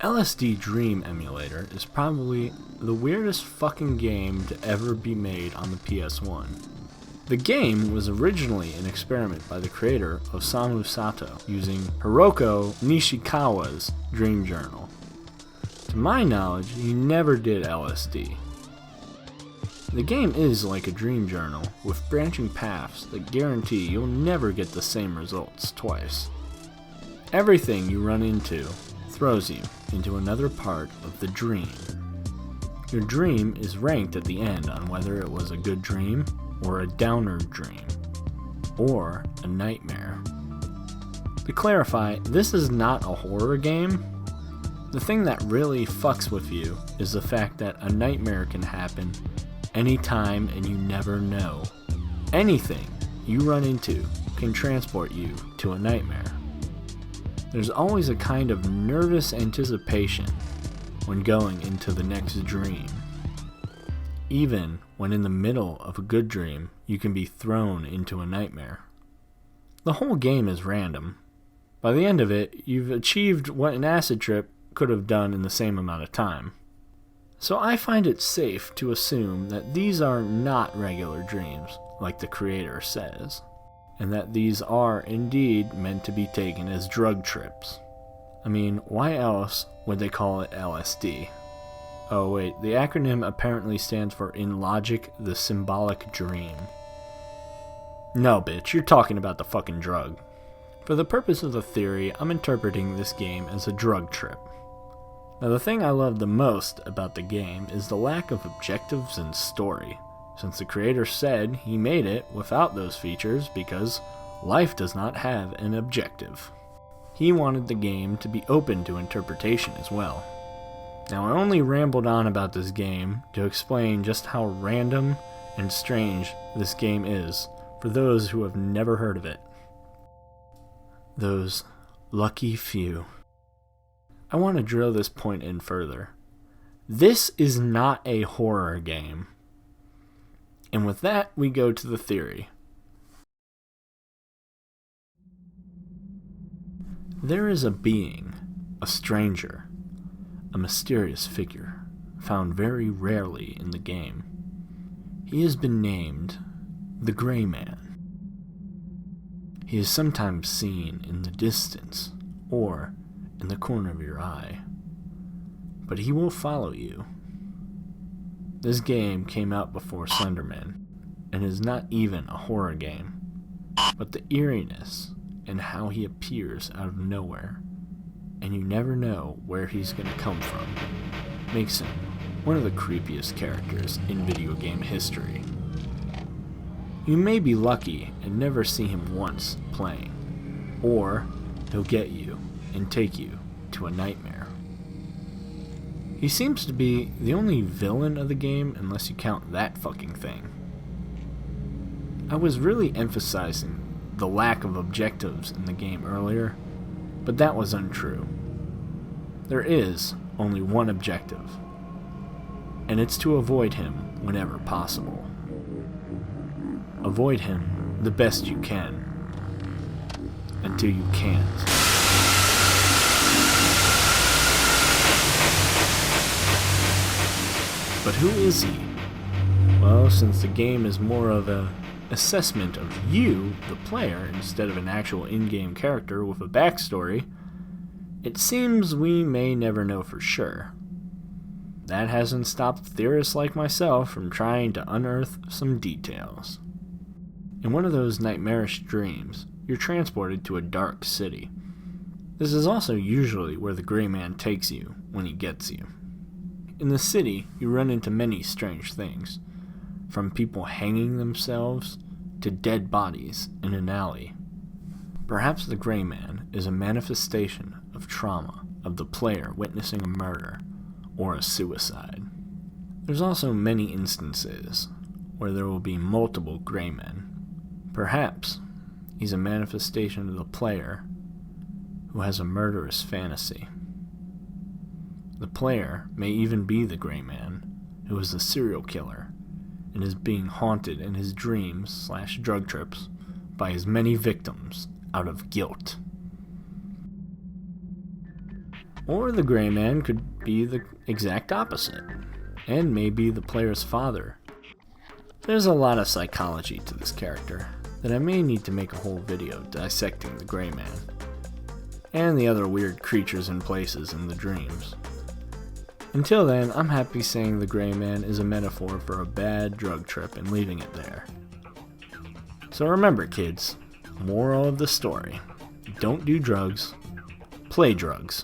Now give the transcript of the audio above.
LSD Dream Emulator is probably the weirdest fucking game to ever be made on the PS1. The game was originally an experiment by the creator Osamu Sato using Hiroko Nishikawa's dream journal. To my knowledge, he never did LSD. The game is like a dream journal with branching paths that guarantee you'll never get the same results twice. Everything you run into throws you into another part of the dream. Your dream is ranked at the end on whether it was a good dream or a downer dream, or a nightmare. To clarify, this is not a horror game. The thing that really fucks with you is the fact that a nightmare can happen anytime and you never know. Anything you run into can transport you to a nightmare. There's always a kind of nervous anticipation when going into the next dream. Even when in the middle of a good dream, you can be thrown into a nightmare. The whole game is random. By the end of it, you've achieved what an acid trip could have done in the same amount of time. So I find it safe to assume that these are not regular dreams, like the creator says, and that these are indeed meant to be taken as drug trips. I mean, why else would they call it LSD? Oh wait, the acronym apparently stands for In Logic, the Symbolic Dream. No bitch, you're talking about the fucking drug. For the purpose of the theory, I'm interpreting this game as a drug trip. Now the thing I love the most about the game is the lack of objectives and story, since the creator said he made it without those features because life does not have an objective. He wanted the game to be open to interpretation as well. Now I only rambled on about this game to explain just how random and strange this game is for those who have never heard of it. Those lucky few. I want to drill this point in further. This is not a horror game. And with that, we go to the theory. There is a being, a stranger, a mysterious figure, found very rarely in the game. He has been named the Gray Man. He is sometimes seen in the distance or in the corner of your eye, but he will follow you. This game came out before Slenderman, and is not even a horror game, but the eeriness and how he appears out of nowhere, and you never know where he's going to come from, makes him one of the creepiest characters in video game history. You may be lucky and never see him once playing, or he'll get you and take you to a nightmare. He seems to be the only villain of the game unless you count that fucking thing. I was really emphasizing the lack of objectives in the game earlier, but that was untrue. There is only one objective, and it's to avoid him whenever possible. Avoid him the best you can, until you can't. But who is he? Well, since the game is more of an assessment of you, the player, instead of an actual in-game character with a backstory, it seems we may never know for sure. That hasn't stopped theorists like myself from trying to unearth some details. In one of those nightmarish dreams, you're transported to a dark city. This is also usually where the Gray Man takes you when he gets you. In the city, you run into many strange things, from people hanging themselves to dead bodies in an alley. Perhaps the Gray Man is a manifestation of trauma of the player witnessing a murder or a suicide. There's also many instances where there will be multiple Gray Men. Perhaps he's a manifestation of the player who has a murderous fantasy. The player may even be the Gray Man, who is a serial killer and is being haunted in his dreams/drug trips by his many victims out of guilt. Or the Gray Man could be the exact opposite, and maybe the player's father. There's a lot of psychology to this character that I may need to make a whole video dissecting the Gray Man, and the other weird creatures and places in the dreams. Until then, I'm happy saying the Gray Man is a metaphor for a bad drug trip and leaving it there. So remember, kids, moral of the story: don't do drugs, play drugs.